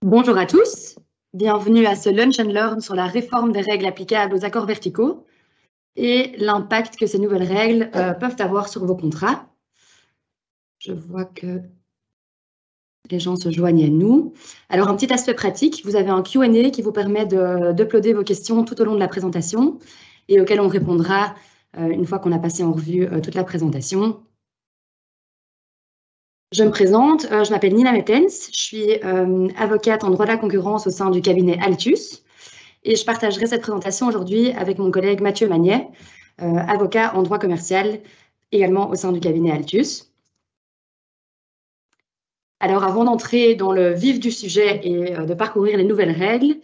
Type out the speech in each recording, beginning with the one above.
Bonjour à tous, bienvenue à ce Lunch and Learn sur la réforme des règles applicables aux accords verticaux et l'impact que ces nouvelles règles peuvent avoir sur vos contrats. Je vois que les gens se joignent à nous. Alors, un petit aspect pratique, vous avez un Q&A qui vous permet d'uploader vos questions tout au long de la présentation et auxquelles on répondra une fois qu'on a passé en revue toute la présentation. Je me présente, je m'appelle Nina Mettens, je suis avocate en droit de la concurrence au sein du cabinet Altus et je partagerai cette présentation aujourd'hui avec mon collègue Mathieu Magnet, avocat en droit commercial également au sein du cabinet Altus. Alors avant d'entrer dans le vif du sujet et de parcourir les nouvelles règles,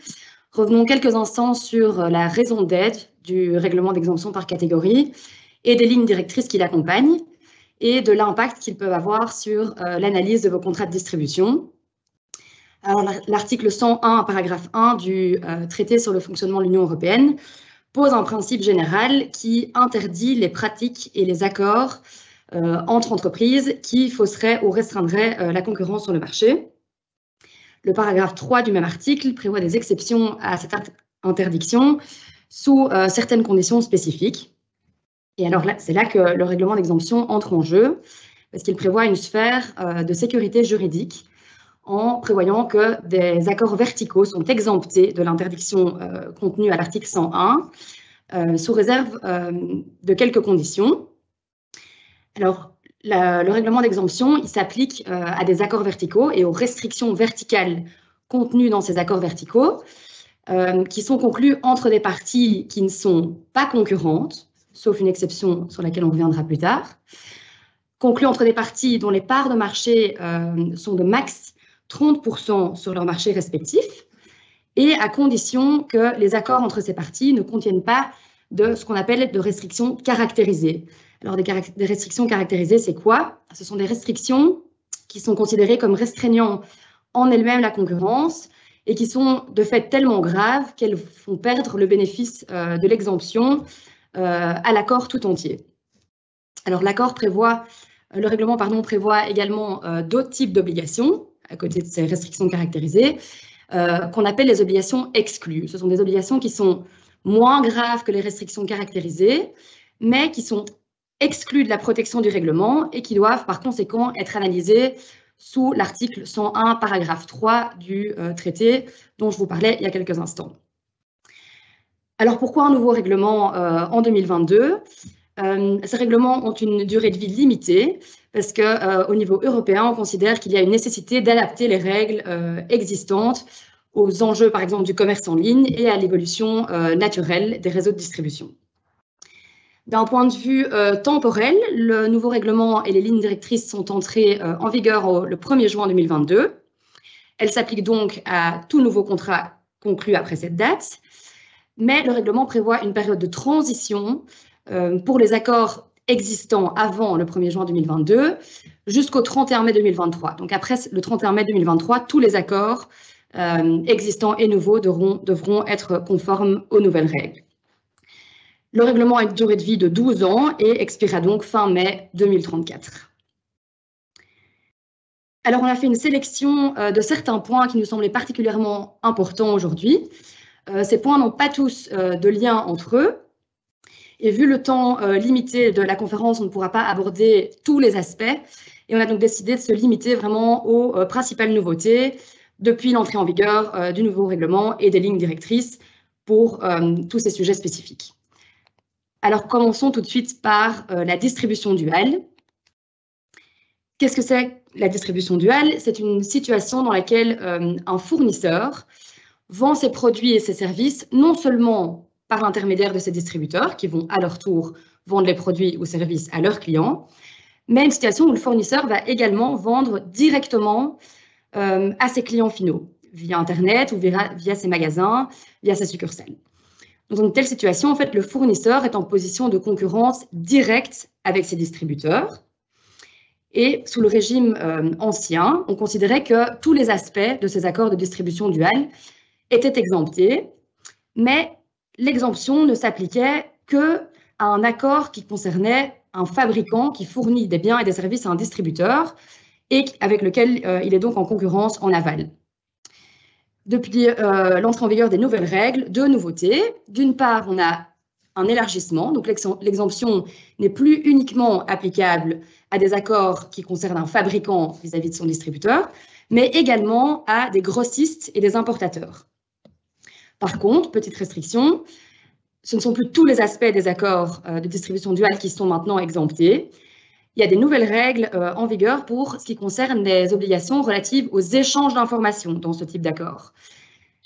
revenons quelques instants sur la raison d'être du règlement d'exemption par catégorie et des lignes directrices qui l'accompagnent et de l'impact qu'ils peuvent avoir sur l'analyse de vos contrats de distribution. Alors, l'article 101, paragraphe 1 du traité sur le fonctionnement de l'Union européenne pose un principe général qui interdit les pratiques et les accords entre entreprises qui fausseraient ou restreindraient la concurrence sur le marché. Le paragraphe 3 du même article prévoit des exceptions à cette interdiction sous certaines conditions spécifiques. Et alors c'est là que le règlement d'exemption entre en jeu, parce qu'il prévoit une sphère de sécurité juridique en prévoyant que des accords verticaux sont exemptés de l'interdiction contenue à l'article 101, sous réserve de quelques conditions. Alors, le règlement d'exemption, il s'applique à des accords verticaux et aux restrictions verticales contenues dans ces accords verticaux, qui sont conclus entre des parties qui ne sont pas concurrentes, sauf une exception sur laquelle on reviendra plus tard, conclus entre des parties dont les parts de marché sont de max 30% sur leur marché respectif, et à condition que les accords entre ces parties ne contiennent pas de ce qu'on appelle de restrictions caractérisées. Alors, des restrictions caractérisées, c'est quoi? Ce sont des restrictions qui sont considérées comme restreignant en elles-mêmes la concurrence et qui sont de fait tellement graves qu'elles font perdre le bénéfice de l'exemption à l'accord tout entier. Alors, le règlement prévoit également d'autres types d'obligations, à côté de ces restrictions caractérisées, qu'on appelle les obligations exclues. Ce sont des obligations qui sont moins graves que les restrictions caractérisées, mais qui sont exclues de la protection du règlement et qui doivent par conséquent être analysées sous l'article 101, paragraphe 3 du traité dont je vous parlais il y a quelques instants. Alors, pourquoi un nouveau règlement en 2022 ? Ces règlements ont une durée de vie limitée parce qu'au niveau européen, on considère qu'il y a une nécessité d'adapter les règles existantes aux enjeux, par exemple, du commerce en ligne et à l'évolution naturelle des réseaux de distribution. D'un point de vue temporel, le nouveau règlement et les lignes directrices sont entrées en vigueur le 1er juin 2022. Elles s'appliquent donc à tout nouveau contrat conclu après cette date, mais le règlement prévoit une période de transition pour les accords existants avant le 1er juin 2022 jusqu'au 31 mai 2023. Donc après le 31 mai 2023, tous les accords existants et nouveaux devront être conformes aux nouvelles règles. Le règlement a une durée de vie de 12 ans et expirera donc fin mai 2034. Alors on a fait une sélection de certains points qui nous semblaient particulièrement importants aujourd'hui. Ces points n'ont pas tous de lien entre eux. Et vu le temps limité de la conférence, on ne pourra pas aborder tous les aspects. Et on a donc décidé de se limiter vraiment aux principales nouveautés depuis l'entrée en vigueur du nouveau règlement et des lignes directrices pour tous ces sujets spécifiques. Alors, commençons tout de suite par la distribution duale. Qu'est-ce que c'est la distribution duale? C'est une situation dans laquelle un fournisseur vend ses produits et ses services non seulement par l'intermédiaire de ses distributeurs, qui vont à leur tour vendre les produits ou services à leurs clients, mais une situation où le fournisseur va également vendre directement à ses clients finaux, via Internet ou via ses magasins, via ses succursales. Dans une telle situation, en fait, le fournisseur est en position de concurrence directe avec ses distributeurs. Et sous le régime ancien, on considérait que tous les aspects de ces accords de distribution duale étaient exemptés, mais l'exemption ne s'appliquait qu'à un accord qui concernait un fabricant qui fournit des biens et des services à un distributeur et avec lequel il est donc en concurrence en aval. Depuis l'entrée en vigueur des nouvelles règles, deux nouveautés. D'une part, on a un élargissement, donc l'exemption n'est plus uniquement applicable à des accords qui concernent un fabricant vis-à-vis de son distributeur, mais également à des grossistes et des importateurs. Par contre, petite restriction, ce ne sont plus tous les aspects des accords de distribution duale qui sont maintenant exemptés. Il y a des nouvelles règles en vigueur pour ce qui concerne les obligations relatives aux échanges d'informations dans ce type d'accord.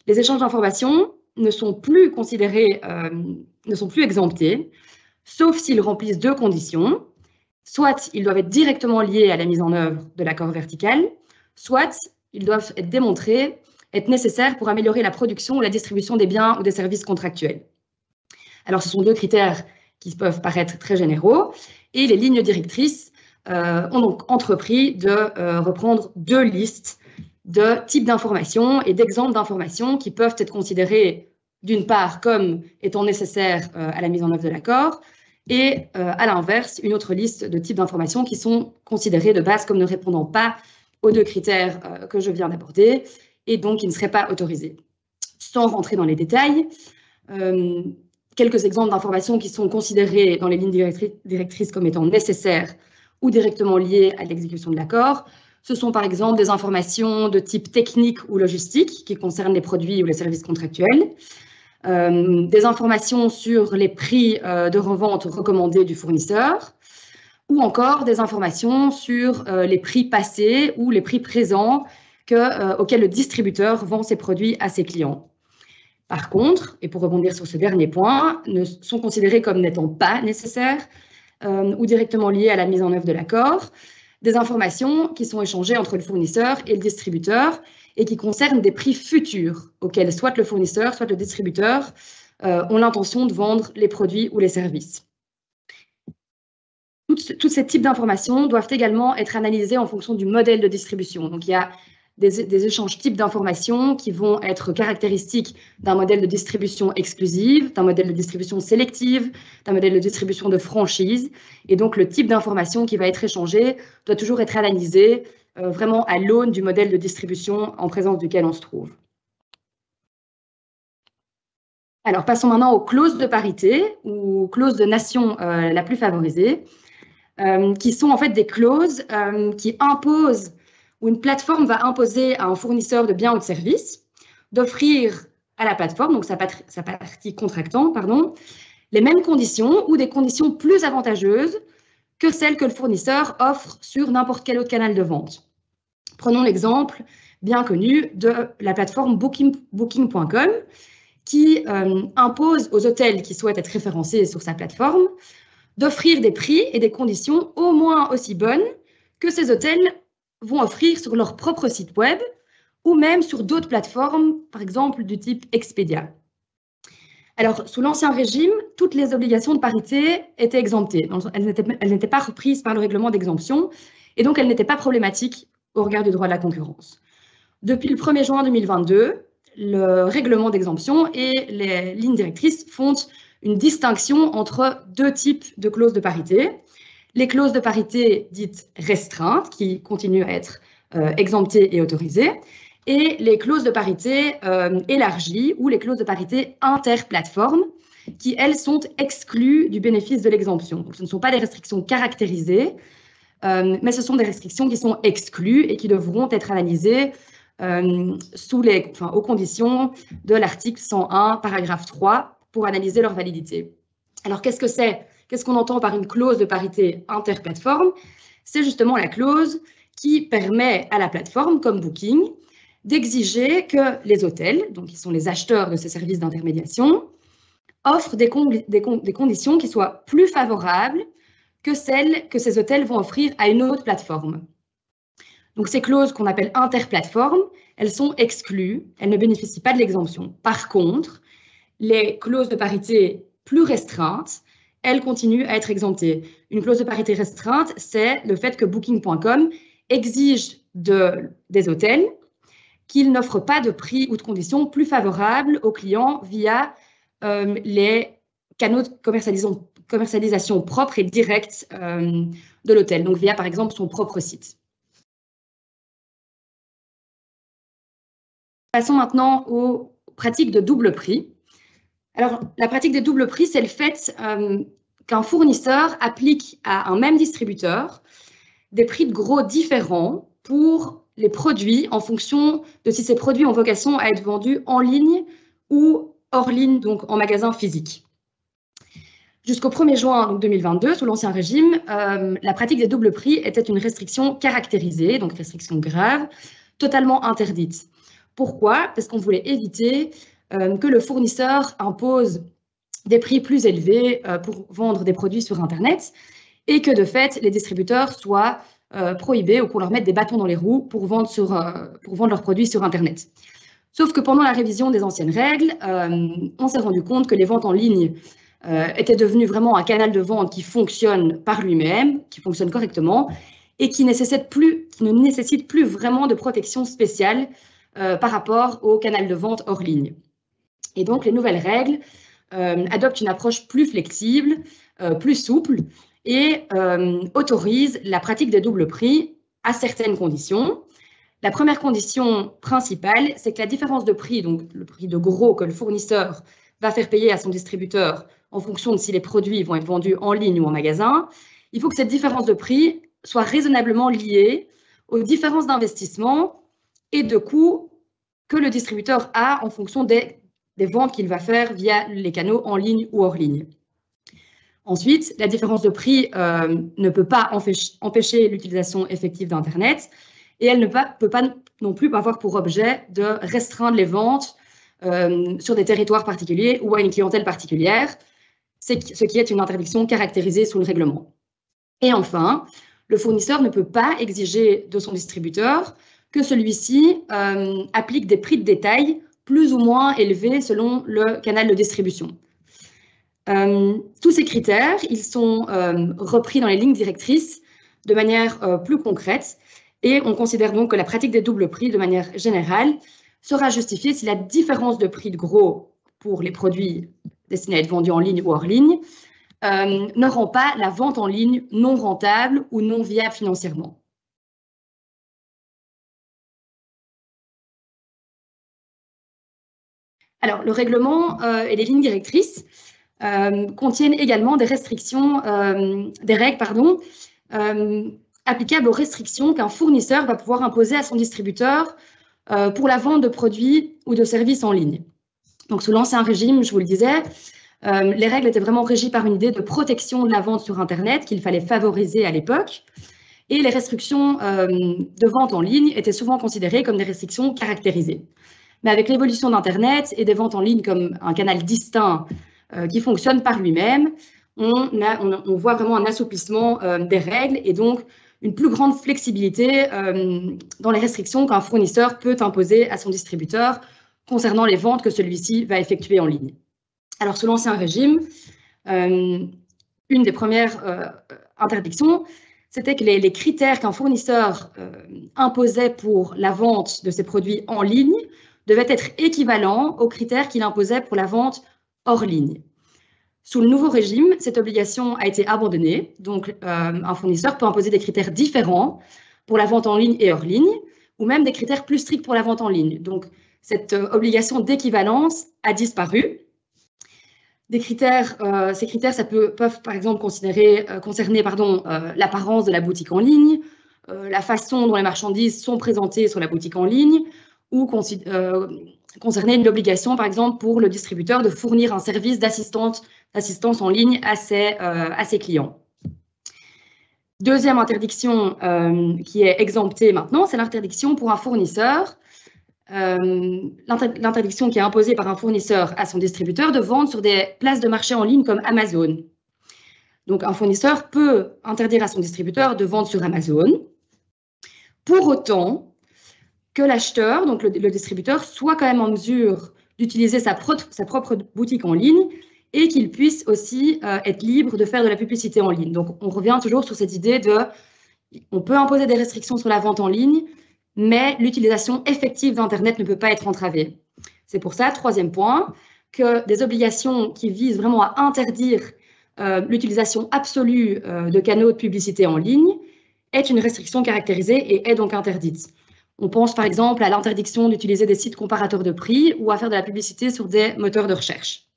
Les échanges d'informations ne sont plus considérés, ne sont plus exemptés, sauf s'ils remplissent deux conditions. Soit ils doivent être directement liés à la mise en œuvre de l'accord vertical, soit ils doivent être démontrés, être nécessaires pour améliorer la production ou la distribution des biens ou des services contractuels. Alors, ce sont deux critères qui peuvent paraître très généraux, et les lignes directrices ont donc entrepris de reprendre deux listes de types d'informations et d'exemples d'informations qui peuvent être considérées d'une part comme étant nécessaires à la mise en œuvre de l'accord, et à l'inverse, une autre liste de types d'informations qui sont considérées de base comme ne répondant pas aux deux critères que je viens d'aborder, et donc qui ne seraient pas autorisées. Sans rentrer dans les détails, quelques exemples d'informations qui sont considérées dans les lignes directrices comme étant nécessaires ou directement liées à l'exécution de l'accord. Ce sont par exemple des informations de type technique ou logistique qui concernent les produits ou les services contractuels, des informations sur les prix de revente recommandés du fournisseur, ou encore des informations sur les prix passés ou les prix présents auxquels le distributeur vend ses produits à ses clients. Par contre, et pour rebondir sur ce dernier point, sont considérés comme n'étant pas nécessaires ou directement liés à la mise en œuvre de l'accord, des informations qui sont échangées entre le fournisseur et le distributeur et qui concernent des prix futurs auxquels soit le fournisseur, soit le distributeur ont l'intention de vendre les produits ou les services. Tous ces types d'informations doivent également être analysés en fonction du modèle de distribution. Donc, il y a des échanges types d'informations qui vont être caractéristiques d'un modèle de distribution exclusive, d'un modèle de distribution sélective, d'un modèle de distribution de franchise. Et donc, le type d'information qui va être échangé doit toujours être analysé vraiment à l'aune du modèle de distribution en présence duquel on se trouve. Alors, passons maintenant aux clauses de parité ou clauses de nation la plus favorisée, qui sont en fait des clauses qui imposent, où une plateforme va imposer à un fournisseur de biens ou de services d'offrir à la plateforme, donc sa partie contractant, pardon, les mêmes conditions ou des conditions plus avantageuses que celles que le fournisseur offre sur n'importe quel autre canal de vente. Prenons l'exemple bien connu de la plateforme Booking.com qui impose aux hôtels qui souhaitent être référencés sur sa plateforme d'offrir des prix et des conditions au moins aussi bonnes que ces hôtels vont offrir sur leur propre site web ou même sur d'autres plateformes, par exemple du type Expedia. Alors, sous l'Ancien Régime, toutes les obligations de parité étaient exemptées. Elles n'étaient pas reprises par le règlement d'exemption et donc elles n'étaient pas problématiques au regard du droit de la concurrence. Depuis le 1er juin 2022, le règlement d'exemption et les lignes directrices font une distinction entre deux types de clauses de parité. Les clauses de parité dites restreintes, qui continuent à être exemptées et autorisées, et les clauses de parité élargies ou les clauses de parité interplateformes, qui, elles, sont exclues du bénéfice de l'exemption. Donc, ce ne sont pas des restrictions caractérisées, mais ce sont des restrictions qui sont exclues et qui devront être analysées aux conditions de l'article 101, paragraphe 3, pour analyser leur validité. Alors, qu'est-ce que c'est ? Qu'est-ce qu'on entend par une clause de parité interplateforme? C'est justement la clause qui permet à la plateforme, comme Booking, d'exiger que les hôtels, donc qui sont les acheteurs de ces services d'intermédiation, offrent des conditions qui soient plus favorables que celles que ces hôtels vont offrir à une autre plateforme. Donc, ces clauses qu'on appelle interplateformes, elles sont exclues, elles ne bénéficient pas de l'exemption. Par contre, les clauses de parité plus restreintes, elles continuent à être exemptées. Une clause de parité restreinte, c'est le fait que Booking.com exige des hôtels qu'ils n'offrent pas de prix ou de conditions plus favorables aux clients via les canaux de commercialisation propres et directs de l'hôtel, donc via par exemple son propre site. Passons maintenant aux pratiques de double prix. Alors, la pratique des doubles prix, c'est le fait qu'un fournisseur applique à un même distributeur des prix de gros différents pour les produits en fonction de si ces produits ont vocation à être vendus en ligne ou hors ligne, donc en magasin physique. Jusqu'au 1er juin 2022, sous l'Ancien Régime, la pratique des doubles prix était une restriction caractérisée, donc restriction grave, totalement interdite. Pourquoi? Parce qu'on voulait éviter que le fournisseur impose des prix plus élevés pour vendre des produits sur Internet et que, de fait, les distributeurs soient prohibés ou qu'on leur mette des bâtons dans les roues pour vendre leurs produits sur Internet. Sauf que pendant la révision des anciennes règles, on s'est rendu compte que les ventes en ligne étaient devenues vraiment un canal de vente qui fonctionne par lui-même, qui fonctionne correctement et qui ne nécessite plus vraiment de protection spéciale par rapport au canal de vente hors ligne. Et donc, les nouvelles règles adoptent une approche plus flexible, plus souple et autorisent la pratique des doubles prix à certaines conditions. La première condition principale, c'est que la différence de prix, donc le prix de gros que le fournisseur va faire payer à son distributeur en fonction de si les produits vont être vendus en ligne ou en magasin, il faut que cette différence de prix soit raisonnablement liée aux différences d'investissement et de coûts que le distributeur a en fonction des ventes qu'il va faire via les canaux en ligne ou hors ligne. Ensuite, la différence de prix ne peut pas empêcher l'utilisation effective d'Internet et elle ne peut pas non plus avoir pour objet de restreindre les ventes sur des territoires particuliers ou à une clientèle particulière, ce qui est une interdiction caractérisée sous le règlement. Et enfin, le fournisseur ne peut pas exiger de son distributeur que celui-ci applique des prix de détail plus ou moins élevés selon le canal de distribution. Tous ces critères, ils sont repris dans les lignes directrices de manière plus concrète et on considère donc que la pratique des doubles prix de manière générale sera justifiée si la différence de prix de gros pour les produits destinés à être vendus en ligne ou hors ligne ne rend pas la vente en ligne non rentable ou non viable financièrement. Alors, le règlement et les lignes directrices contiennent également des restrictions, des règles, applicables aux restrictions qu'un fournisseur va pouvoir imposer à son distributeur pour la vente de produits ou de services en ligne. Donc, sous l'Ancien Régime, je vous le disais, les règles étaient vraiment régies par une idée de protection de la vente sur Internet qu'il fallait favoriser à l'époque. Et les restrictions de vente en ligne étaient souvent considérées comme des restrictions caractérisées. Mais avec l'évolution d'Internet et des ventes en ligne comme un canal distinct qui fonctionne par lui-même, on voit vraiment un assouplissement des règles et donc une plus grande flexibilité dans les restrictions qu'un fournisseur peut imposer à son distributeur concernant les ventes que celui-ci va effectuer en ligne. Alors, sous l'Ancien Régime, une des premières interdictions, c'était que les critères qu'un fournisseur imposait pour la vente de ses produits en ligne devaient être équivalents aux critères qu'il imposait pour la vente hors ligne. Sous le nouveau régime, cette obligation a été abandonnée. Donc, un fournisseur peut imposer des critères différents pour la vente en ligne et hors ligne, ou même des critères plus stricts pour la vente en ligne. Donc, cette obligation d'équivalence a disparu. Ces critères, peuvent par exemple concerner l'apparence de la boutique en ligne, la façon dont les marchandises sont présentées sur la boutique en ligne, ou concerner une obligation, par exemple, pour le distributeur de fournir un service d'assistance en ligne à ses clients. Deuxième interdiction qui est exemptée maintenant, c'est l'interdiction pour un fournisseur, l'interdiction qui est imposée par un fournisseur à son distributeur de vendre sur des places de marché en ligne comme Amazon. Donc, un fournisseur peut interdire à son distributeur de vendre sur Amazon, pour autant que l'acheteur, donc le distributeur, soit quand même en mesure d'utiliser sa propre boutique en ligne et qu'il puisse aussi être libre de faire de la publicité en ligne. Donc, on revient toujours sur cette idée on peut imposer des restrictions sur la vente en ligne, mais l'utilisation effective d'Internet ne peut pas être entravée. C'est pour ça, troisième point, que des obligations qui visent vraiment à interdire l'utilisation absolue de canaux de publicité en ligne est une restriction caractérisée et est donc interdite. On pense par exemple à l'interdiction d'utiliser des sites comparateurs de prix ou à faire de la publicité sur des moteurs de recherche.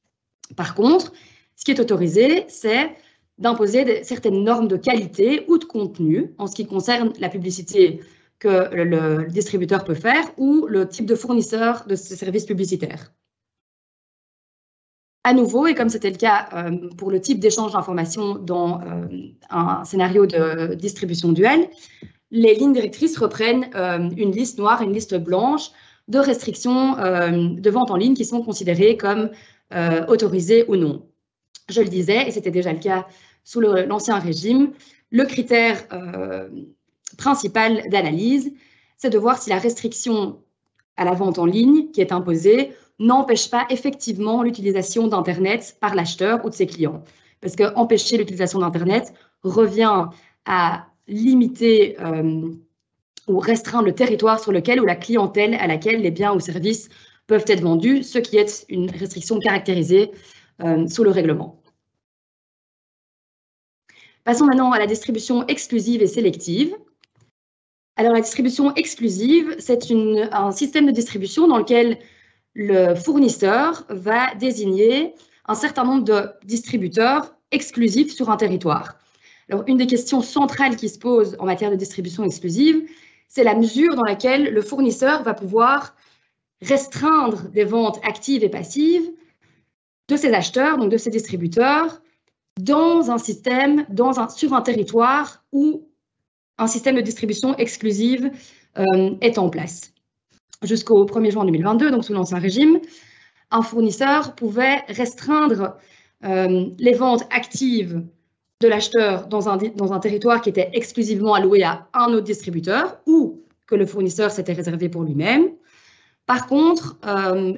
Par contre, ce qui est autorisé, c'est d'imposer certaines normes de qualité ou de contenu en ce qui concerne la publicité que le distributeur peut faire ou le type de fournisseur de ces services publicitaires. À nouveau, et comme c'était le cas pour le type d'échange d'informations dans un scénario de distribution duel, les lignes directrices reprennent une liste noire et une liste blanche de restrictions de vente en ligne qui sont considérées comme autorisées ou non. Je le disais, et c'était déjà le cas sous l'ancien régime, le critère principal d'analyse, c'est de voir si la restriction à la vente en ligne qui est imposée n'empêche pas effectivement l'utilisation d'Internet par l'acheteur ou de ses clients. Parce qu'empêcher l'utilisation d'Internet revient à limiter ou restreindre le territoire sur lequel ou la clientèle à laquelle les biens ou services peuvent être vendus, ce qui est une restriction caractérisée sous le règlement. Passons maintenant à la distribution exclusive et sélective. Alors, la distribution exclusive, c'est un système de distribution dans lequel le fournisseur va désigner un certain nombre de distributeurs exclusifs sur un territoire. Alors, une des questions centrales qui se posent en matière de distribution exclusive, c'est la mesure dans laquelle le fournisseur va pouvoir restreindre des ventes actives et passives de ses acheteurs, donc de ses distributeurs, dans un système, sur un territoire où un système de distribution exclusive est en place. Jusqu'au 1er juin 2022, donc sous l'ancien régime, un fournisseur pouvait restreindre les ventes actives de l'acheteur dans un territoire qui était exclusivement alloué à un autre distributeur ou que le fournisseur s'était réservé pour lui-même. Par contre,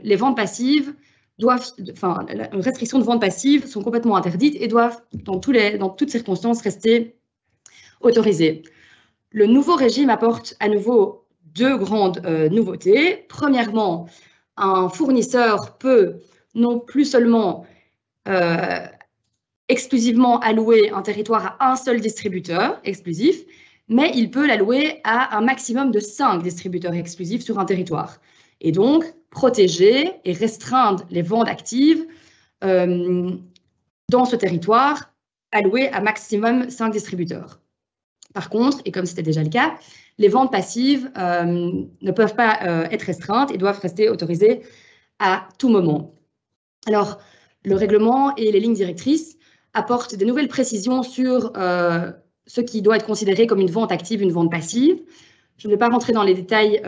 les ventes passives les restrictions de ventes passives sont complètement interdites et doivent, dans toutes circonstances, rester autorisées. Le nouveau régime apporte à nouveau deux grandes nouveautés. Premièrement, un fournisseur peut non plus seulement exclusivement allouer un territoire à un seul distributeur exclusif, mais il peut l'allouer à un maximum de 5 distributeurs exclusifs sur un territoire. Et donc, protéger et restreindre les ventes actives dans ce territoire alloué à maximum 5 distributeurs. Par contre, et comme c'était déjà le cas, les ventes passives ne peuvent pas être restreintes et doivent rester autorisées à tout moment. Alors, le règlement et les lignes directrices apportent des nouvelles précisions sur ce qui doit être considéré comme une vente active, une vente passive. Je ne vais pas rentrer dans les détails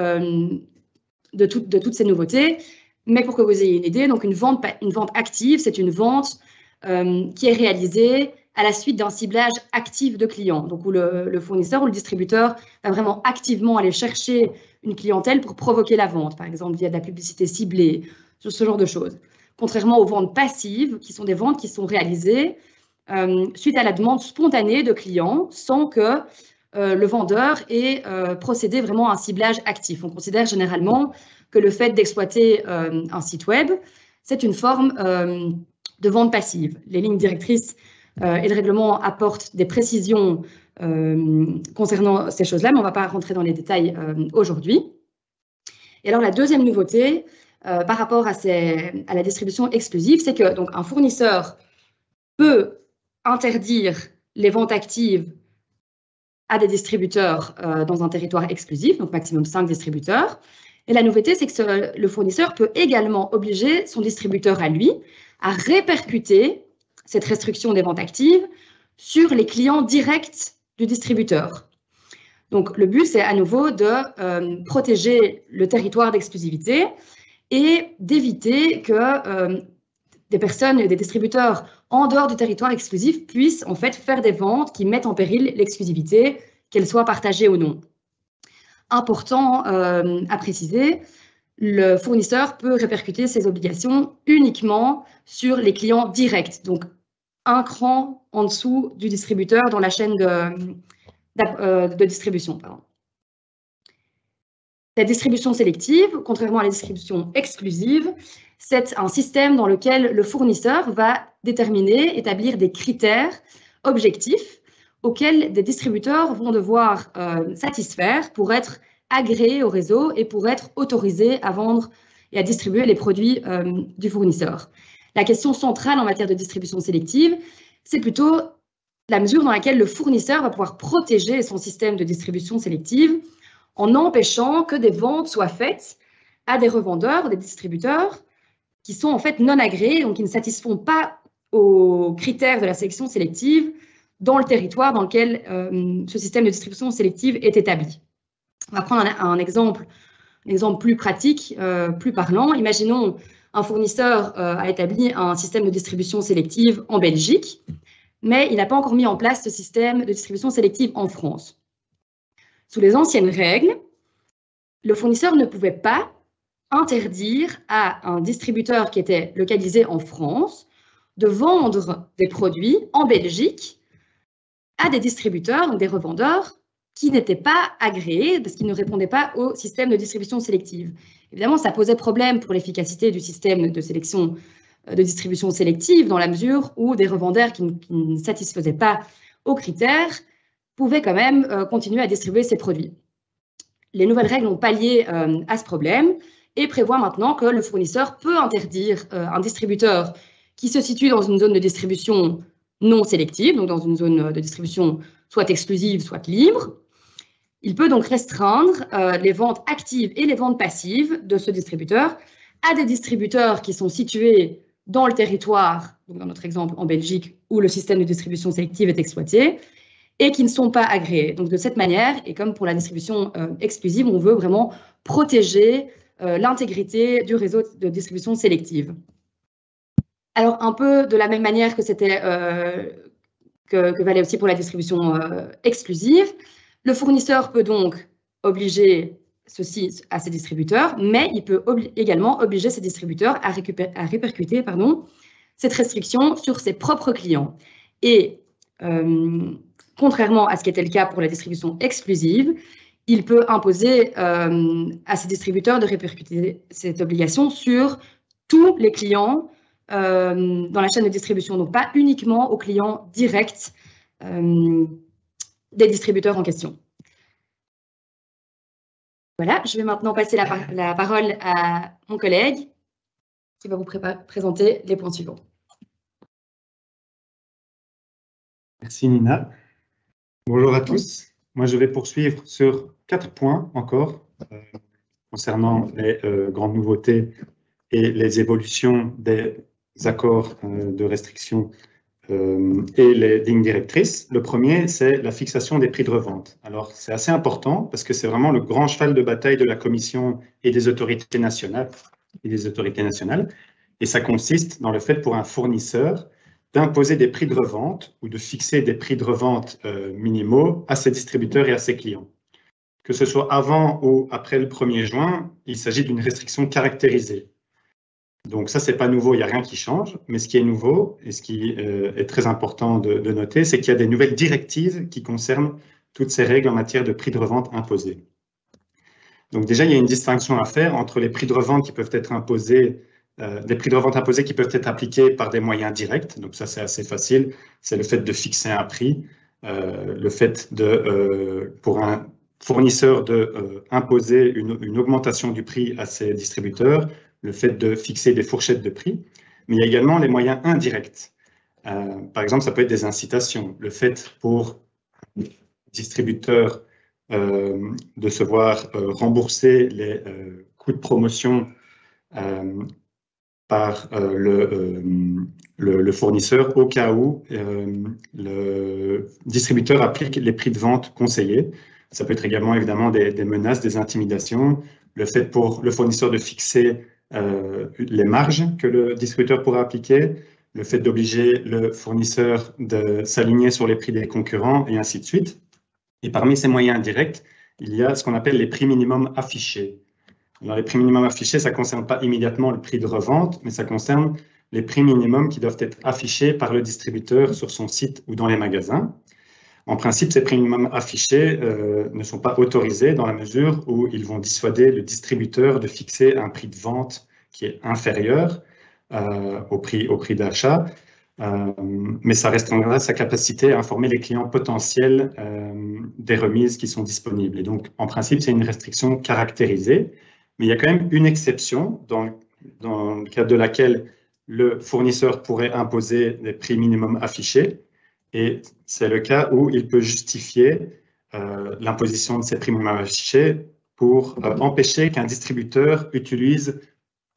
de toutes ces nouveautés, mais pour que vous ayez une idée, donc une vente active, c'est une vente qui est réalisée à la suite d'un ciblage actif de clients, donc où le fournisseur ou le distributeur va vraiment activement aller chercher une clientèle pour provoquer la vente, par exemple via de la publicité ciblée, ce genre de choses. Contrairement aux ventes passives, qui sont des ventes qui sont réalisées suite à la demande spontanée de clients, sans que le vendeur ait procédé vraiment à un ciblage actif. On considère généralement que le fait d'exploiter un site web, c'est une forme de vente passive. Les lignes directrices et le règlement apportent des précisions concernant ces choses-là, mais on ne va pas rentrer dans les détails aujourd'hui. Et alors, la deuxième nouveauté par rapport à la distribution exclusive, c'est que donc, un fournisseur peut interdire les ventes actives à des distributeurs dans un territoire exclusif, donc maximum 5 distributeurs. Et la nouveauté, c'est que le fournisseur peut également obliger son distributeur à lui à répercuter cette restriction des ventes actives sur les clients directs du distributeur. Donc, le but, c'est à nouveau de protéger le territoire d'exclusivité et d'éviter que des personnes, des distributeurs en dehors du territoire exclusif puissent en fait faire des ventes qui mettent en péril l'exclusivité, qu'elle soit partagée ou non. Important à préciser, le fournisseur peut répercuter ses obligations uniquement sur les clients directs, donc un cran en dessous du distributeur dans la chaîne de distribution. Pardon. La distribution sélective, contrairement à la distribution exclusive, c'est un système dans lequel le fournisseur va établir des critères objectifs auxquels des distributeurs vont devoir satisfaire pour être agréé au réseau et pour être autorisé à vendre et à distribuer les produits du fournisseur. La question centrale en matière de distribution sélective, c'est plutôt la mesure dans laquelle le fournisseur va pouvoir protéger son système de distribution sélective en empêchant que des ventes soient faites à des revendeurs, des distributeurs qui sont en fait non agréés, donc qui ne satisfont pas aux critères de la sélection sélective dans le territoire dans lequel ce système de distribution sélective est établi. On va prendre un exemple plus pratique, plus parlant. Imaginons un fournisseur a établi un système de distribution sélective en Belgique, mais il n'a pas encore mis en place ce système de distribution sélective en France. Sous les anciennes règles, le fournisseur ne pouvait pas interdire à un distributeur qui était localisé en France de vendre des produits en Belgique à des distributeurs, donc des revendeurs, qui n'étaient pas agréés parce qu'ils ne répondaient pas au système de distribution sélective. Évidemment, ça posait problème pour l'efficacité du système de distribution sélective dans la mesure où des revendeurs qui ne satisfaisaient pas aux critères pouvaient quand même continuer à distribuer ces produits. Les nouvelles règles ont pallié à ce problème et prévoient maintenant que le fournisseur peut interdire un distributeur qui se situe dans une zone de distribution non sélective, donc dans une zone de distribution soit exclusive, soit libre. Il peut donc restreindre les ventes actives et les ventes passives de ce distributeur à des distributeurs qui sont situés dans le territoire, donc dans notre exemple en Belgique, où le système de distribution sélective est exploité, et qui ne sont pas agréés. Donc de cette manière, et comme pour la distribution exclusive, on veut vraiment protéger l'intégrité du réseau de distribution sélective. Alors un peu de la même manière que c'était que valait aussi pour la distribution exclusive, le fournisseur peut donc obliger ceci à ses distributeurs, mais il peut également obliger ses distributeurs à répercuter cette restriction sur ses propres clients. Et contrairement à ce qui était le cas pour la distribution exclusive, il peut imposer à ses distributeurs de répercuter cette obligation sur tous les clients dans la chaîne de distribution, donc pas uniquement aux clients directs des distributeurs en question. Voilà, je vais maintenant passer la parole à mon collègue qui va vous présenter les points suivants. Merci Nina. Bonjour à tous. Moi, je vais poursuivre sur 4 points encore concernant les grandes nouveautés et les évolutions des accords de restriction et les lignes directrices. Le premier, c'est la fixation des prix de revente. Alors, c'est assez important parce que c'est vraiment le grand cheval de bataille de la Commission et des autorités nationales. Et ça consiste dans le fait pour un fournisseur d'imposer des prix de revente ou de fixer des prix de revente minimaux à ses distributeurs et à ses clients. Que ce soit avant ou après le 1er juin, il s'agit d'une restriction caractérisée. Donc ça, c'est pas nouveau, il n'y a rien qui change, mais ce qui est nouveau et ce qui est très important de noter, c'est qu'il y a des nouvelles directives qui concernent toutes ces règles en matière de prix de revente imposés. Donc déjà, il y a une distinction à faire entre les prix de revente qui peuvent être imposés, des prix de revente imposés qui peuvent être appliqués par des moyens directs, donc ça c'est assez facile, c'est le fait de fixer un prix, le fait pour un fournisseur d'imposer une augmentation du prix à ses distributeurs, le fait de fixer des fourchettes de prix, mais il y a également les moyens indirects. Par exemple, ça peut être des incitations. Le fait pour un distributeur de se voir rembourser les coûts de promotion par le fournisseur au cas où le distributeur applique les prix de vente conseillés. Ça peut être également évidemment des menaces, des intimidations. Le fait pour le fournisseur de fixer les marges que le distributeur pourra appliquer, le fait d'obliger le fournisseur de s'aligner sur les prix des concurrents et ainsi de suite. Et parmi ces moyens indirects, il y a ce qu'on appelle les prix minimums affichés. Alors les prix minimums affichés, ça ne concerne pas immédiatement le prix de revente, mais ça concerne les prix minimums qui doivent être affichés par le distributeur sur son site ou dans les magasins. En principe, ces prix minimums affichés ne sont pas autorisés dans la mesure où ils vont dissuader le distributeur de fixer un prix de vente qui est inférieur au prix d'achat, mais ça restreindra sa capacité à informer les clients potentiels des remises qui sont disponibles. Et donc, en principe, c'est une restriction caractérisée, mais il y a quand même une exception dans le cadre de laquelle le fournisseur pourrait imposer des prix minimums affichés, et c'est le cas où il peut justifier l'imposition de ces prix minimums affichés pour empêcher qu'un distributeur utilise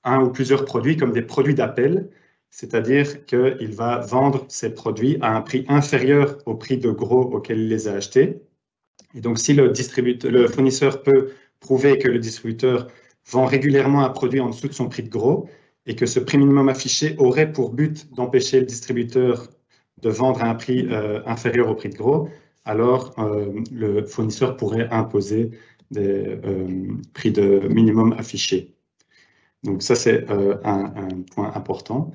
un ou plusieurs produits comme des produits d'appel, c'est-à-dire qu'il va vendre ses produits à un prix inférieur au prix de gros auquel il les a achetés. Et donc, si le fournisseur peut prouver que le distributeur vend régulièrement un produit en dessous de son prix de gros et que ce prix minimum affiché aurait pour but d'empêcher le distributeur de vendre à un prix inférieur au prix de gros, alors le fournisseur pourrait imposer des prix de minimum affichés. Donc ça, c'est un point important.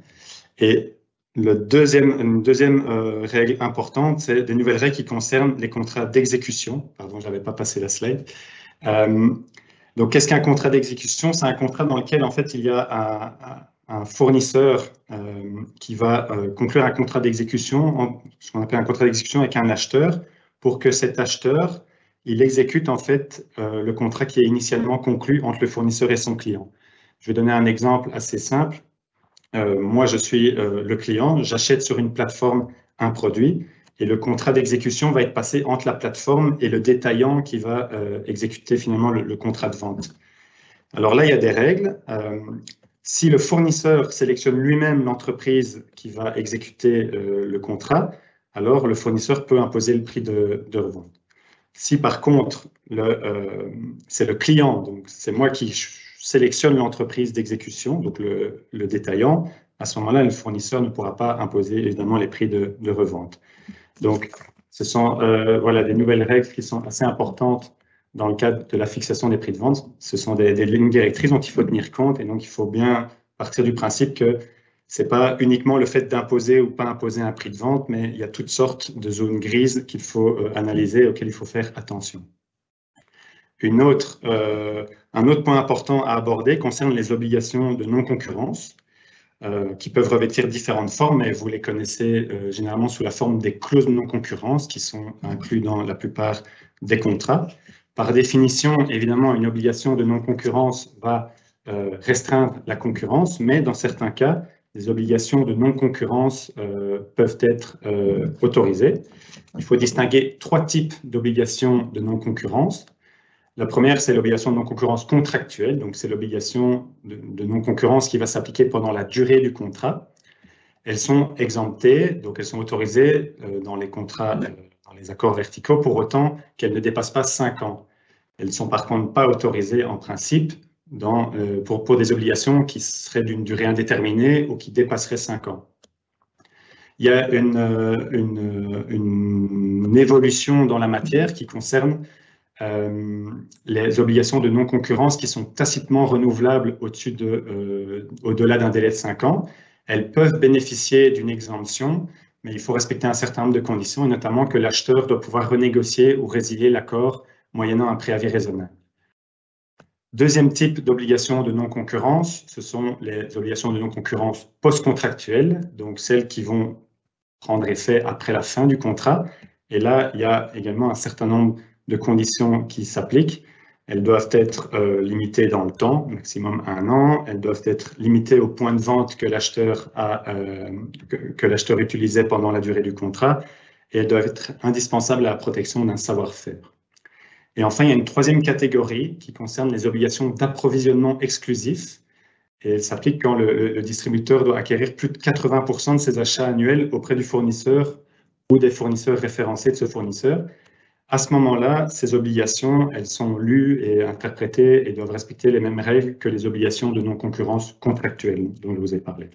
Et une deuxième règle importante, c'est des nouvelles règles qui concernent les contrats d'exécution. Pardon, je n'avais pas passé la slide. Donc, qu'est-ce qu'un contrat d'exécution? C'est un contrat dans lequel, en fait, il y a un fournisseur qui va conclure un contrat d'exécution, ce qu'on appelle un contrat d'exécution avec un acheteur, pour que cet acheteur, il exécute, en fait, le contrat qui est initialement conclu entre le fournisseur et son client. Je vais donner un exemple assez simple. Moi, je suis le client, j'achète sur une plateforme un produit et le contrat d'exécution va être passé entre la plateforme et le détaillant qui va exécuter finalement le contrat de vente. Alors là, il y a des règles. Si le fournisseur sélectionne lui-même l'entreprise qui va exécuter le contrat, alors le fournisseur peut imposer le prix de revente. Si par contre, c'est le client, donc c'est moi qui sélectionne l'entreprise d'exécution, donc le détaillant, à ce moment-là, le fournisseur ne pourra pas imposer évidemment les prix de revente. Donc, ce sont voilà, des nouvelles règles qui sont assez importantes dans le cadre de la fixation des prix de vente. Ce sont des lignes directrices dont il faut tenir compte et donc il faut bien partir du principe que ce n'est pas uniquement le fait d'imposer ou pas imposer un prix de vente, mais il y a toutes sortes de zones grises qu'il faut analyser, auxquelles il faut faire attention. Un autre point important à aborder concerne les obligations de non-concurrence qui peuvent revêtir différentes formes, mais vous les connaissez généralement sous la forme des clauses de non-concurrence qui sont incluses dans la plupart des contrats. Par définition, évidemment, une obligation de non-concurrence va restreindre la concurrence, mais dans certains cas, les obligations de non-concurrence peuvent être autorisées. Il faut distinguer trois types d'obligations de non-concurrence. La première, c'est l'obligation de non-concurrence contractuelle, donc c'est l'obligation de non-concurrence qui va s'appliquer pendant la durée du contrat. Elles sont exemptées, donc elles sont autorisées dans les contrats, dans les accords verticaux, pour autant qu'elles ne dépassent pas 5 ans. Elles ne sont par contre pas autorisées en principe pour des obligations qui seraient d'une durée indéterminée ou qui dépasseraient 5 ans. Il y a une évolution dans la matière qui concerne les obligations de non-concurrence qui sont tacitement renouvelables au-delà d'un délai de 5 ans. Elles peuvent bénéficier d'une exemption, mais il faut respecter un certain nombre de conditions, et notamment que l'acheteur doit pouvoir renégocier ou résilier l'accord moyennant un préavis raisonnable. Deuxième type d'obligation de non-concurrence, ce sont les obligations de non-concurrence post-contractuelles, donc celles qui vont prendre effet après la fin du contrat. Et là, il y a également un certain nombre de conditions qui s'appliquent. Elles doivent être limitées dans le temps, maximum 1 an. Elles doivent être limitées au point de vente que l'acheteur utilisait pendant la durée du contrat. Et elles doivent être indispensables à la protection d'un savoir-faire. Et enfin, il y a une troisième catégorie qui concerne les obligations d'approvisionnement exclusif. Et elle s'applique quand le distributeur doit acquérir plus de 80% de ses achats annuels auprès du fournisseur ou des fournisseurs référencés de ce fournisseur. À ce moment-là, ces obligations, elles sont lues et interprétées et doivent respecter les mêmes règles que les obligations de non-concurrence contractuelles dont je vous ai parlé.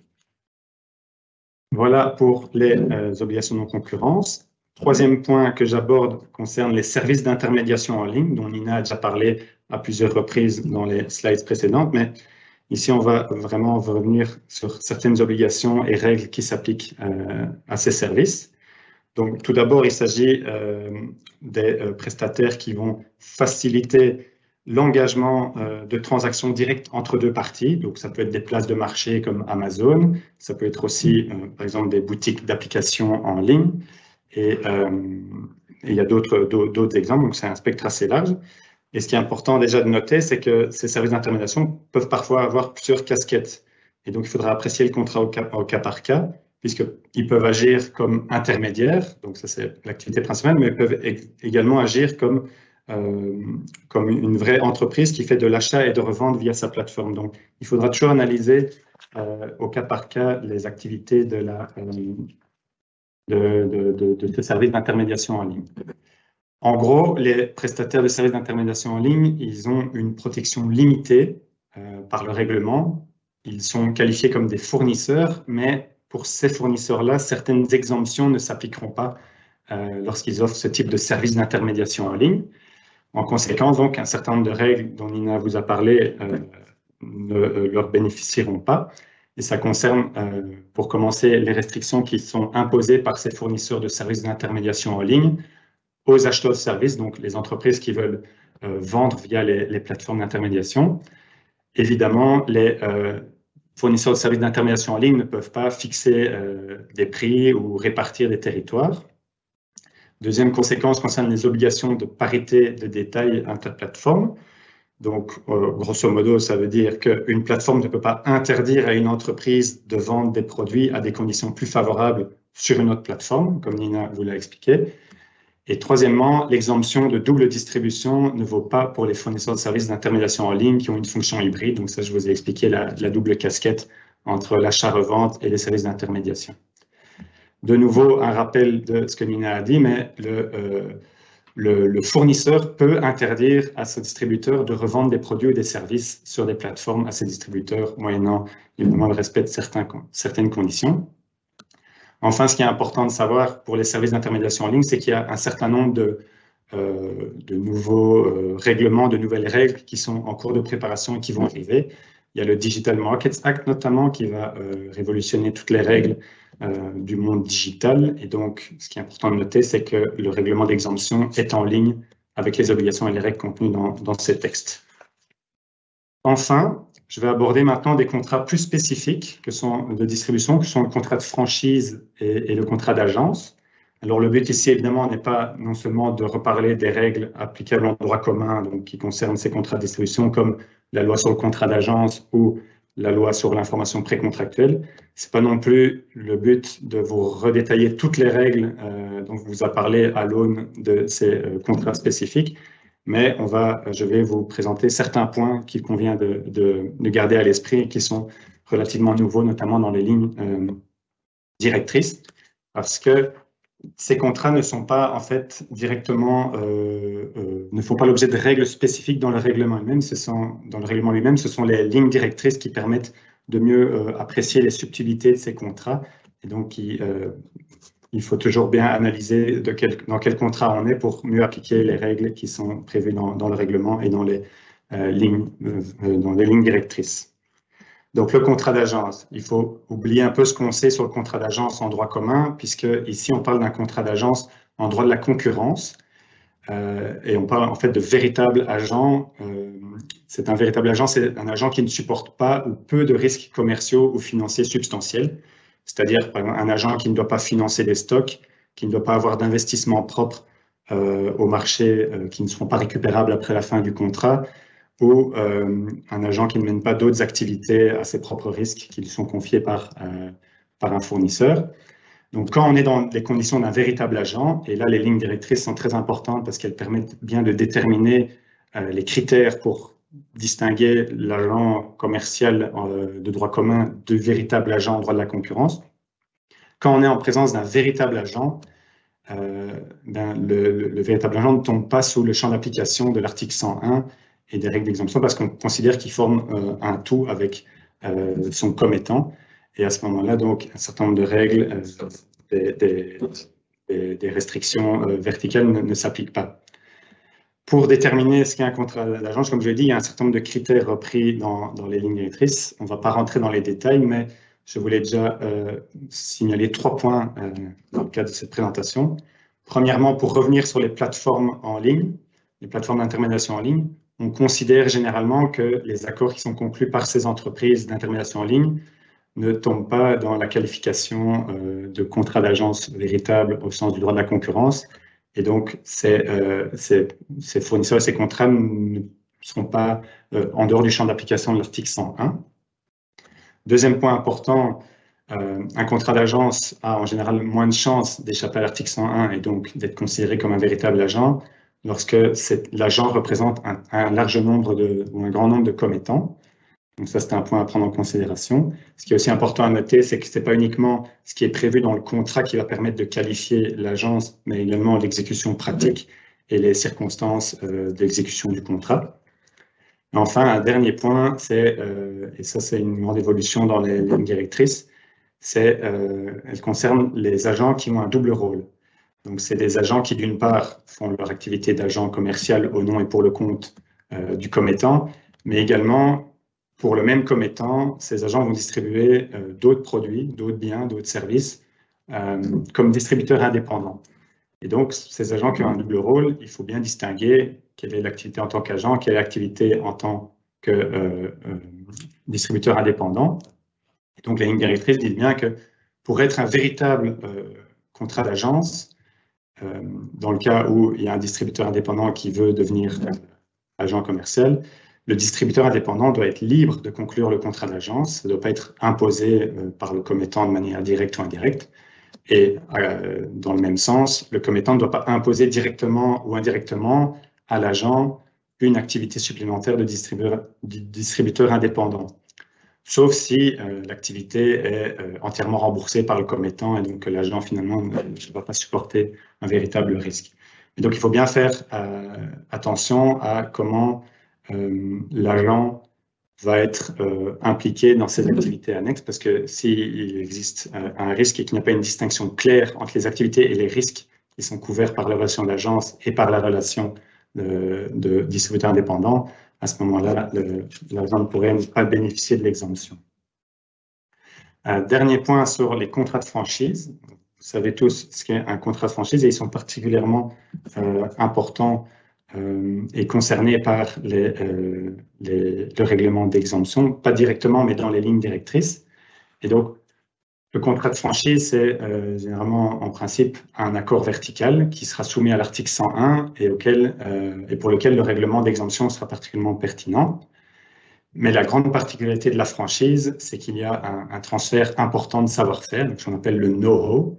Voilà pour les obligations de non-concurrence. Troisième point que j'aborde concerne les services d'intermédiation en ligne, dont Nina a déjà parlé à plusieurs reprises dans les slides précédentes, mais ici, on va vraiment revenir sur certaines obligations et règles qui s'appliquent à ces services. Donc, tout d'abord, il s'agit des prestataires qui vont faciliter l'engagement de transactions directes entre deux parties. Donc, ça peut être des places de marché comme Amazon, ça peut être aussi, par exemple, des boutiques d'applications en ligne. Et il y a d'autres exemples, donc c'est un spectre assez large. Et ce qui est important déjà de noter, c'est que ces services d'intermédiation peuvent parfois avoir plusieurs casquettes. Et donc, il faudra apprécier le contrat au cas par cas, puisqu'ils peuvent agir comme intermédiaires, donc ça c'est l'activité principale, mais ils peuvent également agir comme une vraie entreprise qui fait de l'achat et de revente via sa plateforme. Donc, il faudra toujours analyser au cas par cas les activités de ce service d'intermédiation en ligne. En gros, les prestataires de services d'intermédiation en ligne, ils ont une protection limitée par le règlement. Ils sont qualifiés comme des fournisseurs, mais pour ces fournisseurs-là, certaines exemptions ne s'appliqueront pas lorsqu'ils offrent ce type de service d'intermédiation en ligne. En conséquence, donc, un certain nombre de règles dont Nina vous a parlé ne leur bénéficieront pas. Et ça concerne, pour commencer, les restrictions qui sont imposées par ces fournisseurs de services d'intermédiation en ligne aux acheteurs de services, donc les entreprises qui veulent vendre via les plateformes d'intermédiation. Évidemment, les fournisseurs de services d'intermédiation en ligne ne peuvent pas fixer des prix ou répartir des territoires. Deuxième conséquence concerne les obligations de parité de détail interplateforme. Donc, grosso modo, ça veut dire qu'une plateforme ne peut pas interdire à une entreprise de vendre des produits à des conditions plus favorables sur une autre plateforme, comme Nina vous l'a expliqué. Et troisièmement, l'exemption de double distribution ne vaut pas pour les fournisseurs de services d'intermédiation en ligne qui ont une fonction hybride. Donc ça, je vous ai expliqué la double casquette entre l'achat-revente et les services d'intermédiation. De nouveau, un rappel de ce que Nina a dit, mais le fournisseur peut interdire à ce distributeur de revendre des produits ou des services sur des plateformes à ses distributeurs, moyennant évidemment le respect de certaines conditions. Enfin, ce qui est important de savoir pour les services d'intermédiation en ligne, c'est qu'il y a un certain nombre de nouveaux règlements, de nouvelles règles qui sont en cours de préparation et qui vont arriver. Il y a le Digital Markets Act notamment qui va révolutionner toutes les règles du monde digital. Et donc, ce qui est important de noter, c'est que le règlement d'exemption est en ligne avec les obligations et les règles contenues dans ces textes. Enfin, je vais aborder maintenant des contrats plus spécifiques de distribution, que sont le contrat de franchise et le contrat d'agence. Alors, le but ici, évidemment, n'est pas non seulement de reparler des règles applicables en droit commun, donc qui concernent ces contrats de distribution, comme la loi sur le contrat d'agence ou la loi sur l'information précontractuelle. Ce n'est pas non plus le but de vous redétailler toutes les règles dont je vous ai parlé à l'aune de ces contrats spécifiques, mais je vais vous présenter certains points qu'il convient de garder à l'esprit et qui sont relativement nouveaux, notamment dans les lignes directrices, parce que ces contrats ne sont pas en fait directement, ne font pas l'objet de règles spécifiques dans le règlement lui-même. Dans le règlement lui-même, ce sont les lignes directrices qui permettent de mieux apprécier les subtilités de ces contrats. Et donc, il faut toujours bien analyser dans quel contrat on est pour mieux appliquer les règles qui sont prévues dans le règlement et dans les lignes directrices. Donc, le contrat d'agence, il faut oublier un peu ce qu'on sait sur le contrat d'agence en droit commun, puisque ici, on parle d'un contrat d'agence en droit de la concurrence, et on parle en fait de véritable agent. C'est un véritable agent, c'est un agent qui ne supporte pas ou peu de risques commerciaux ou financiers substantiels, c'est-à-dire par exemple un agent qui ne doit pas financer des stocks, qui ne doit pas avoir d'investissement propre au marché qui ne seront pas récupérables après la fin du contrat, ou un agent qui ne mène pas d'autres activités à ses propres risques qui lui sont confiés par un fournisseur. Donc, quand on est dans les conditions d'un véritable agent, et là, les lignes directrices sont très importantes parce qu'elles permettent bien de déterminer les critères pour distinguer l'agent commercial de droit commun du véritable agent en droit de la concurrence. Quand on est en présence d'un véritable agent, le véritable agent ne tombe pas sous le champ d'application de l'article 101 et des règles d'exemption parce qu'on considère qu'il forme un tout avec son commettant. Et à ce moment-là, donc, un certain nombre de règles, des restrictions verticales ne s'appliquent pas. Pour déterminer ce qu'est un contrat d'agence, comme je l'ai dit, il y a un certain nombre de critères repris dans les lignes directrices. On ne va pas rentrer dans les détails, mais je voulais déjà signaler 3 points dans le cadre de cette présentation. Premièrement, pour revenir sur les plateformes en ligne, les plateformes d'intermédiation en ligne, on considère généralement que les accords qui sont conclus par ces entreprises d'intermédiation en ligne ne tombent pas dans la qualification de contrat d'agence véritable au sens du droit de la concurrence. Et donc, ces fournisseurs et ces contrats ne seront pas en dehors du champ d'application de l'article 101. Deuxième point important, un contrat d'agence a en général moins de chances d'échapper à l'article 101 et donc d'être considéré comme un véritable agent lorsque l'agent représente un large nombre ou un grand nombre de commettants. Donc ça, c'est un point à prendre en considération. Ce qui est aussi important à noter, c'est que ce n'est pas uniquement ce qui est prévu dans le contrat qui va permettre de qualifier l'agence, mais également l'exécution pratique et les circonstances d'exécution du contrat. Et enfin, un dernier point, et ça c'est une grande évolution dans les lignes directrices, elle concerne les agents qui ont un double rôle. Donc c'est des agents qui d'une part font leur activité d'agent commercial au nom et pour le compte du commettant, mais également pour le même commettant, ces agents vont distribuer d'autres produits, d'autres biens, d'autres services comme distributeurs indépendants. Et donc, ces agents qui ont un double rôle, il faut bien distinguer quelle est l'activité en tant qu'agent, quelle est l'activité en tant que distributeur indépendant. Et donc, la ligne directrice dit bien que pour être un véritable contrat d'agence, dans le cas où il y a un distributeur indépendant qui veut devenir agent commercial, le distributeur indépendant doit être libre de conclure le contrat d'agence, ça ne doit pas être imposé par le commettant de manière directe ou indirecte. Et dans le même sens, le commettant ne doit pas imposer directement ou indirectement à l'agent une activité supplémentaire de distributeur indépendant, sauf si l'activité est entièrement remboursée par le commettant et donc l'agent finalement ne va pas supporter un véritable risque. Et donc il faut bien faire attention à comment l'agent va être impliqué dans ces activités annexes, parce que s'il existe un risque et qu'il n'y a pas une distinction claire entre les activités et les risques qui sont couverts par la relation d'agence et par la relation de distributeur indépendant, à ce moment-là, l'agent ne pourrait pas bénéficier de l'exemption. Dernier point sur les contrats de franchise. Vous savez tous ce qu'est un contrat de franchise et ils sont particulièrement importants est concerné par le règlement d'exemption, pas directement, mais dans les lignes directrices. Et donc, le contrat de franchise, c'est généralement, en principe, un accord vertical qui sera soumis à l'article 101 et pour lequel le règlement d'exemption sera particulièrement pertinent. Mais la grande particularité de la franchise, c'est qu'il y a un transfert important de savoir-faire, ce qu'on appelle le know-how.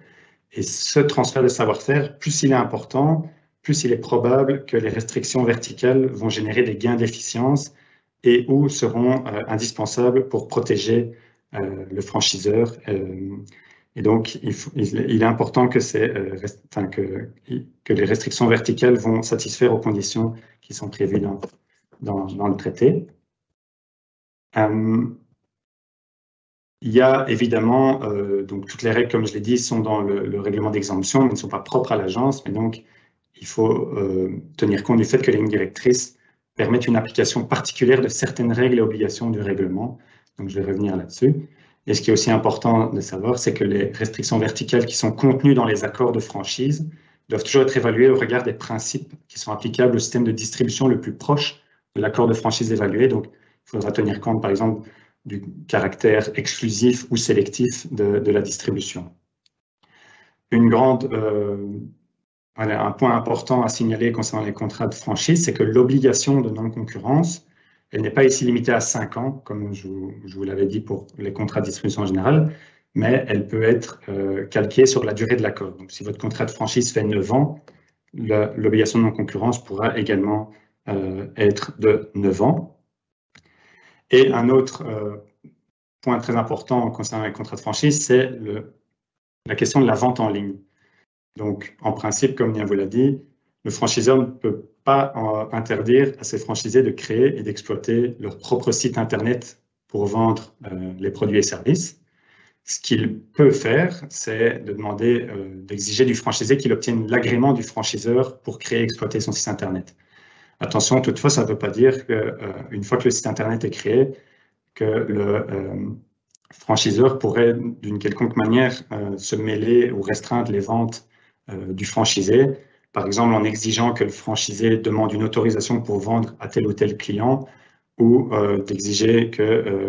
Et ce transfert de savoir-faire, plus il est important, plus il est probable que les restrictions verticales vont générer des gains d'efficience et ou seront indispensables pour protéger le franchiseur. Et donc, il est important que les restrictions verticales vont satisfaire aux conditions qui sont prévues dans le traité. Il y a évidemment, donc toutes les règles, comme je l'ai dit, sont dans le règlement d'exemption, mais ne sont pas propres à l'agence, mais donc il faut tenir compte du fait que les lignes directrices permettent une application particulière de certaines règles et obligations du règlement. Donc, je vais revenir là-dessus. Et ce qui est aussi important de savoir, c'est que les restrictions verticales qui sont contenues dans les accords de franchise doivent toujours être évaluées au regard des principes qui sont applicables au système de distribution le plus proche de l'accord de franchise évalué. Donc, il faudra tenir compte, par exemple, du caractère exclusif ou sélectif de la distribution. Un point important à signaler concernant les contrats de franchise, c'est que l'obligation de non-concurrence, elle n'est pas ici limitée à 5 ans, comme je vous l'avais dit pour les contrats de distribution en général, mais elle peut être calquée sur la durée de l'accord. Donc, si votre contrat de franchise fait 9 ans, l'obligation de non-concurrence pourra également être de 9 ans. Et un autre point très important concernant les contrats de franchise, c'est la question de la vente en ligne. Donc, en principe, comme Nia vous l'a dit, le franchiseur ne peut pas interdire à ses franchisés de créer et d'exploiter leur propre site Internet pour vendre les produits et services. Ce qu'il peut faire, c'est de demander, d'exiger du franchisé qu'il obtienne l'agrément du franchiseur pour créer et exploiter son site Internet. Attention, toutefois, ça ne veut pas dire qu'une fois que le site Internet est créé, que le franchiseur pourrait d'une quelconque manière se mêler ou restreindre les ventes du franchisé, par exemple en exigeant que le franchisé demande une autorisation pour vendre à tel ou tel client, ou d'exiger que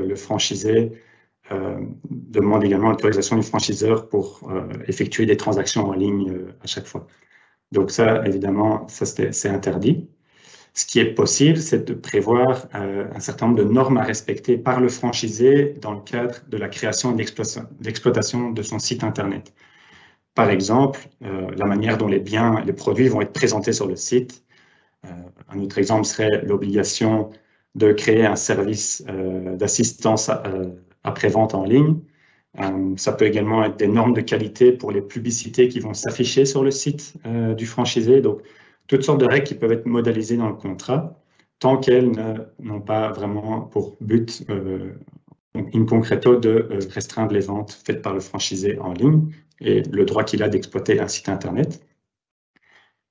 le franchisé demande également l'autorisation du franchiseur pour effectuer des transactions en ligne à chaque fois. Donc ça, évidemment, c'est interdit. Ce qui est possible, c'est de prévoir un certain nombre de normes à respecter par le franchisé dans le cadre de la création et de l'exploitation de son site Internet. Par exemple, la manière dont les biens et les produits vont être présentés sur le site. Un autre exemple serait l'obligation de créer un service d'assistance après-vente en ligne. Ça peut également être des normes de qualité pour les publicités qui vont s'afficher sur le site du franchisé. Donc, toutes sortes de règles qui peuvent être modélisées dans le contrat, tant qu'elles n'ont pas vraiment pour but, in concreto, de restreindre les ventes faites par le franchisé en ligne et le droit qu'il a d'exploiter un site Internet.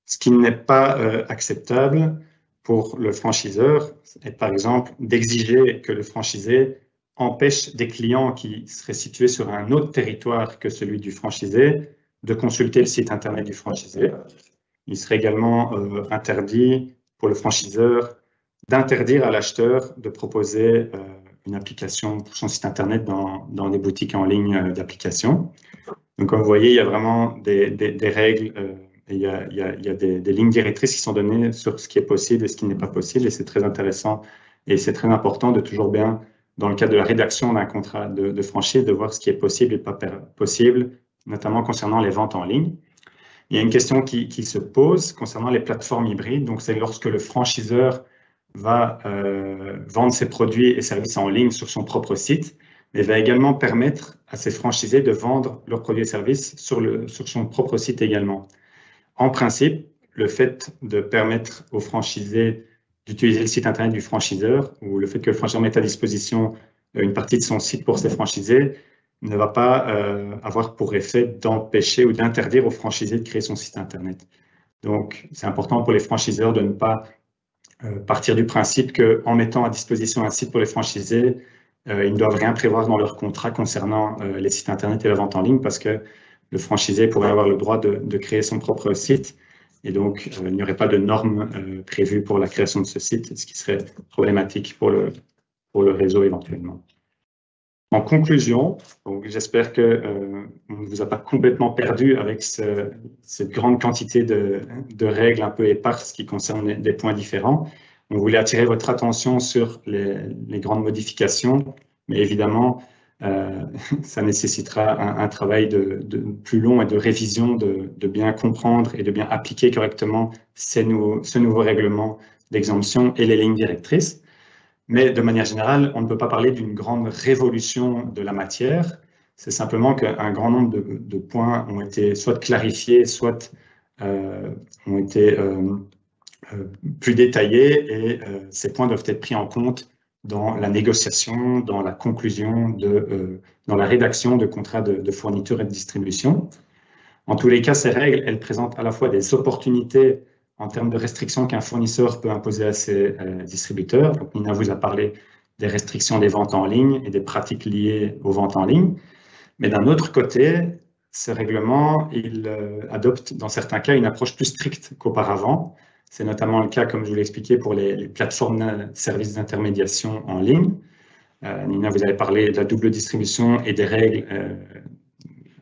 Ce qui n'est pas acceptable pour le franchiseur est par exemple d'exiger que le franchisé empêche des clients qui seraient situés sur un autre territoire que celui du franchisé de consulter le site Internet du franchisé. Il serait également interdit pour le franchiseur d'interdire à l'acheteur de proposer une application pour son site Internet dans des boutiques en ligne d'applications. Donc, comme vous voyez, il y a vraiment des règles, il y a des lignes directrices qui sont données sur ce qui est possible et ce qui n'est pas possible, et c'est très intéressant et c'est très important de toujours bien, dans le cadre de la rédaction d'un contrat de franchise, de voir ce qui est possible et pas possible, notamment concernant les ventes en ligne. Il y a une question qui se pose concernant les plateformes hybrides. Donc, c'est lorsque le franchiseur va vendre ses produits et services en ligne sur son propre site, mais va également permettre à ses franchisés de vendre leurs produits et services sur son propre site également. En principe, le fait de permettre aux franchisés d'utiliser le site Internet du franchiseur ou le fait que le franchiseur mette à disposition une partie de son site pour ses franchisés ne va pas avoir pour effet d'empêcher ou d'interdire aux franchisés de créer son site Internet. Donc, c'est important pour les franchiseurs de ne pas partir du principe qu'en mettant à disposition un site pour les franchisés, ils ne doivent rien prévoir dans leur contrat concernant les sites Internet et la vente en ligne parce que le franchisé pourrait avoir le droit de créer son propre site et donc il n'y aurait pas de normes prévues pour la création de ce site, ce qui serait problématique pour le réseau éventuellement. En conclusion, j'espère qu'on ne vous a pas complètement perdu avec cette grande quantité de règles un peu éparses qui concernent des points différents. On voulait attirer votre attention sur les grandes modifications, mais évidemment, ça nécessitera un travail de plus long et de révision, de bien comprendre et de bien appliquer correctement ce nouveau règlement d'exemption et les lignes directrices. Mais de manière générale, on ne peut pas parler d'une grande révolution de la matière. C'est simplement qu'un grand nombre de points ont été soit clarifiés, soit ont été plus détaillés et ces points doivent être pris en compte dans la négociation, dans la conclusion, dans la rédaction de contrats de fourniture et de distribution. En tous les cas, ces règles, elles présentent à la fois des opportunités en termes de restrictions qu'un fournisseur peut imposer à ses distributeurs. Donc, Nina vous a parlé des restrictions des ventes en ligne et des pratiques liées aux ventes en ligne. Mais d'un autre côté, ce règlement, il adopte dans certains cas une approche plus stricte qu'auparavant. C'est notamment le cas, comme je vous l'ai expliqué, pour les plateformes de services d'intermédiation en ligne. Nina, vous avez parlé de la double distribution et des règles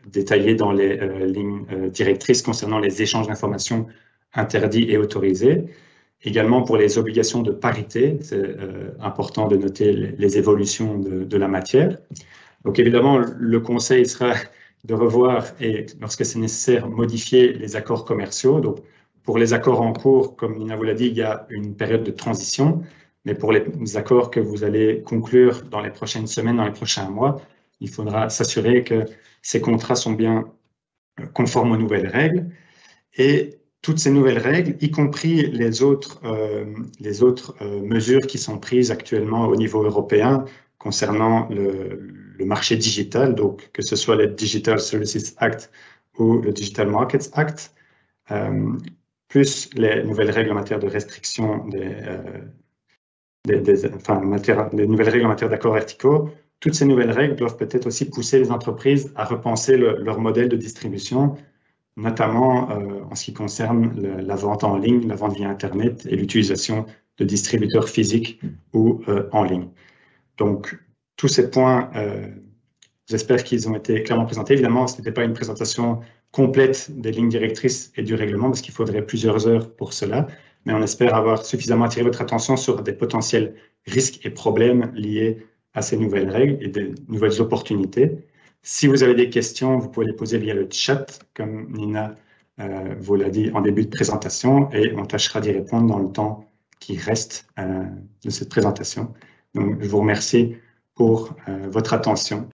détaillées dans les lignes directrices concernant les échanges d'informations interdits et autorisés. Également pour les obligations de parité, c'est important de noter les évolutions de la matière. Donc évidemment, le conseil sera de revoir et, lorsque c'est nécessaire, modifier les accords commerciaux. Donc, pour les accords en cours, comme Nina vous l'a dit, il y a une période de transition, mais pour les accords que vous allez conclure dans les prochaines semaines, dans les prochains mois, il faudra s'assurer que ces contrats sont bien conformes aux nouvelles règles. Et toutes ces nouvelles règles, y compris les autres mesures qui sont prises actuellement au niveau européen concernant le marché digital, donc que ce soit le Digital Services Act ou le Digital Markets Act, plus les nouvelles règles en matière de restriction les nouvelles règles en matière d'accords verticaux, toutes ces nouvelles règles doivent peut-être aussi pousser les entreprises à repenser leur modèle de distribution notamment en ce qui concerne la vente en ligne, la vente via Internet et l'utilisation de distributeurs physiques ou en ligne. Donc, tous ces points, j'espère qu'ils ont été clairement présentés. Évidemment, ce n'était pas une présentation complète des lignes directrices et du règlement, parce qu'il faudrait plusieurs heures pour cela, mais on espère avoir suffisamment attiré votre attention sur des potentiels risques et problèmes liés à ces nouvelles règles et des nouvelles opportunités. Si vous avez des questions, vous pouvez les poser via le chat, comme Nina vous l'a dit en début de présentation, et on tâchera d'y répondre dans le temps qui reste de cette présentation. Donc, je vous remercie pour votre attention.